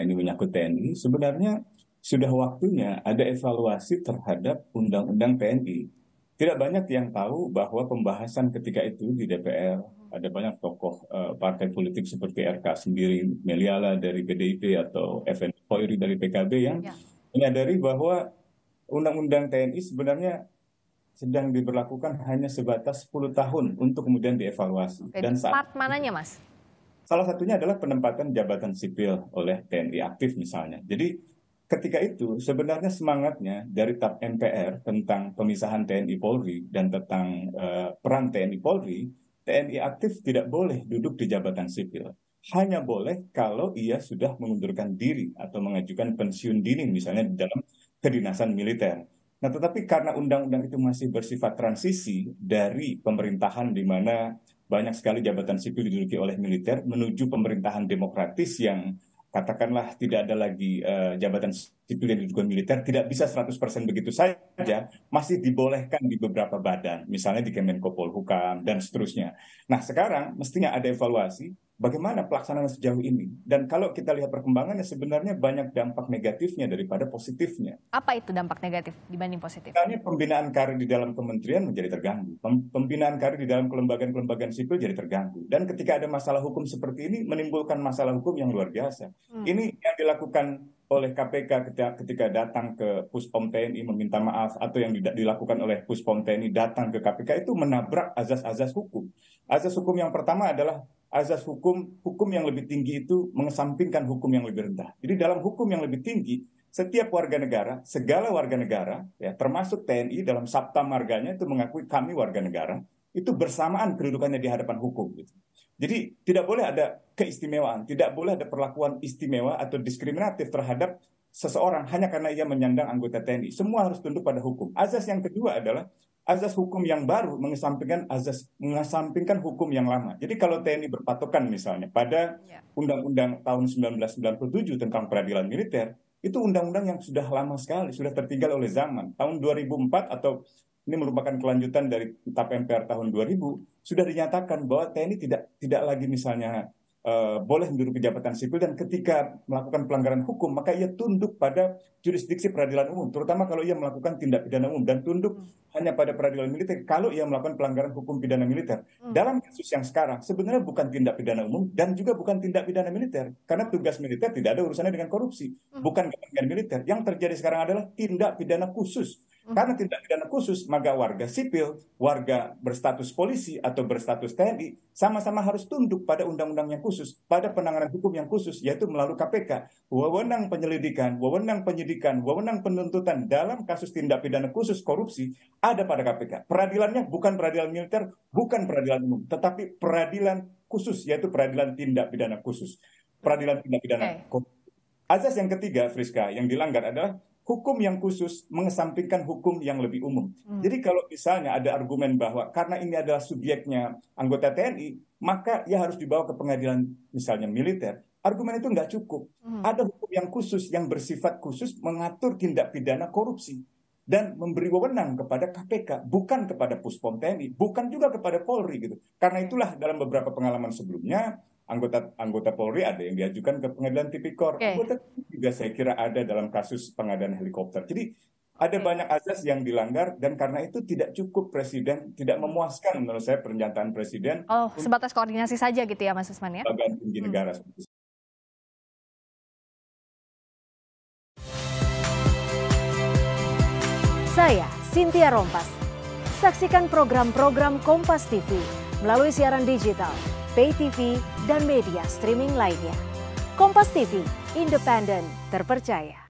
karena ini menyangkut TNI, sebenarnya sudah waktunya ada evaluasi terhadap Undang-Undang TNI. Tidak banyak yang tahu bahwa pembahasan ketika itu di DPR, ada banyak tokoh partai politik seperti RK sendiri, Meliala dari PDIP atau Effendi Hoiri dari PKB yang Ya. menyadari bahwa Undang-Undang TNI sebenarnya sedang diberlakukan hanya sebatas 10 tahun untuk kemudian dievaluasi. Oke, di Dan saat part mananya, Mas? salah satunya adalah penempatan jabatan sipil oleh TNI aktif misalnya. Jadi ketika itu sebenarnya semangatnya dari TAP MPR tentang pemisahan TNI Polri dan tentang peran TNI Polri, TNI aktif tidak boleh duduk di jabatan sipil. Hanya boleh kalau ia sudah mengundurkan diri atau mengajukan pensiun dini misalnya di dalam kedinasan militer. Nah, tetapi karena undang-undang itu masih bersifat transisi dari pemerintahan di mana banyak sekali jabatan sipil diduduki oleh militer menuju pemerintahan demokratis yang katakanlah tidak ada lagi jabatan sipil yang diduduki militer, tidak bisa 100% begitu saja, masih dibolehkan di beberapa badan, misalnya di Kemenko Polhukam dan seterusnya. Nah, sekarang mestinya ada evaluasi bagaimana pelaksanaan sejauh ini. Dan kalau kita lihat perkembangannya sebenarnya banyak dampak negatifnya daripada positifnya. Apa itu dampak negatif dibanding positif? Misalnya pembinaan karir di dalam kementerian menjadi terganggu. Pembinaan karir di dalam kelembagaan-kelembagaan sipil jadi terganggu. Dan ketika ada masalah hukum seperti ini, menimbulkan masalah hukum yang luar biasa. Ini yang dilakukan oleh KPK ketika datang ke Puspom TNI meminta maaf, atau yang dilakukan oleh Puspom TNI datang ke KPK itu menabrak azas-azas hukum. Azas hukum yang pertama adalah azas hukum yang lebih tinggi itu mengesampingkan hukum yang lebih rendah. Jadi dalam hukum yang lebih tinggi, setiap warga negara, segala warga negara, ya, termasuk TNI dalam Sabta Marganya itu mengakui kami warga negara, itu bersamaan kedudukannya di hadapan hukum. Gitu. Jadi tidak boleh ada keistimewaan, tidak boleh ada perlakuan istimewa atau diskriminatif terhadap seseorang hanya karena ia menyandang anggota TNI. Semua harus tunduk pada hukum. Azas yang kedua adalah azas hukum yang baru mengesampingkan hukum yang lama. Jadi kalau TNI berpatokan misalnya pada Undang-Undang tahun 1997 tentang peradilan militer, itu undang-undang yang sudah lama sekali, sudah tertinggal oleh zaman. Tahun 2004 atau ini merupakan kelanjutan dari TAP MPR tahun 2000, sudah dinyatakan bahwa TNI tidak lagi misalnya boleh menduduki jabatan sipil, dan ketika melakukan pelanggaran hukum maka ia tunduk pada jurisdiksi peradilan umum, terutama kalau ia melakukan tindak pidana umum, dan tunduk hanya pada peradilan militer kalau ia melakukan pelanggaran hukum pidana militer. Dalam kasus yang sekarang sebenarnya bukan tindak pidana umum dan juga bukan tindak pidana militer, karena tugas militer tidak ada urusannya dengan korupsi, bukan kepentingan militer. Yang terjadi sekarang adalah tindak pidana khusus. Karena tindak pidana khusus, maka warga sipil, warga berstatus polisi atau berstatus TNI, sama-sama harus tunduk pada undang-undang yang khusus, pada penanganan hukum yang khusus, yaitu melalui KPK. Wewenang penyelidikan, wewenang penyidikan, wewenang penuntutan dalam kasus tindak pidana khusus korupsi ada pada KPK. Peradilannya bukan peradilan militer, bukan peradilan umum, tetapi peradilan khusus, yaitu peradilan tindak pidana khusus. Peradilan tindak pidana korupsi. Azas yang ketiga, Friska, yang dilanggar adalah hukum yang khusus mengesampingkan hukum yang lebih umum. Jadi kalau misalnya ada argumen bahwa karena ini adalah subjeknya anggota TNI, maka ia harus dibawa ke pengadilan misalnya militer. Argumen itu nggak cukup. Ada hukum yang khusus, yang bersifat khusus mengatur tindak pidana korupsi dan memberi wewenang kepada KPK, bukan kepada Puspom TNI, bukan juga kepada Polri gitu. Karena itulah dalam beberapa pengalaman sebelumnya anggota Polri ada yang diajukan ke pengadilan tipikor. Anggota juga saya kira ada dalam kasus pengadaan helikopter. Jadi ada banyak azas yang dilanggar, dan karena itu tidak cukup Presiden, tidak memuaskan menurut saya pernyataan Presiden. Oh, sebatas koordinasi saja gitu ya, Mas Usman ya? Lembaga tinggi negara. Saya Cynthia Rompas. Saksikan program-program Kompas TV melalui siaran digital, pay TV, dan media streaming lainnya. Kompas TV, independen, terpercaya.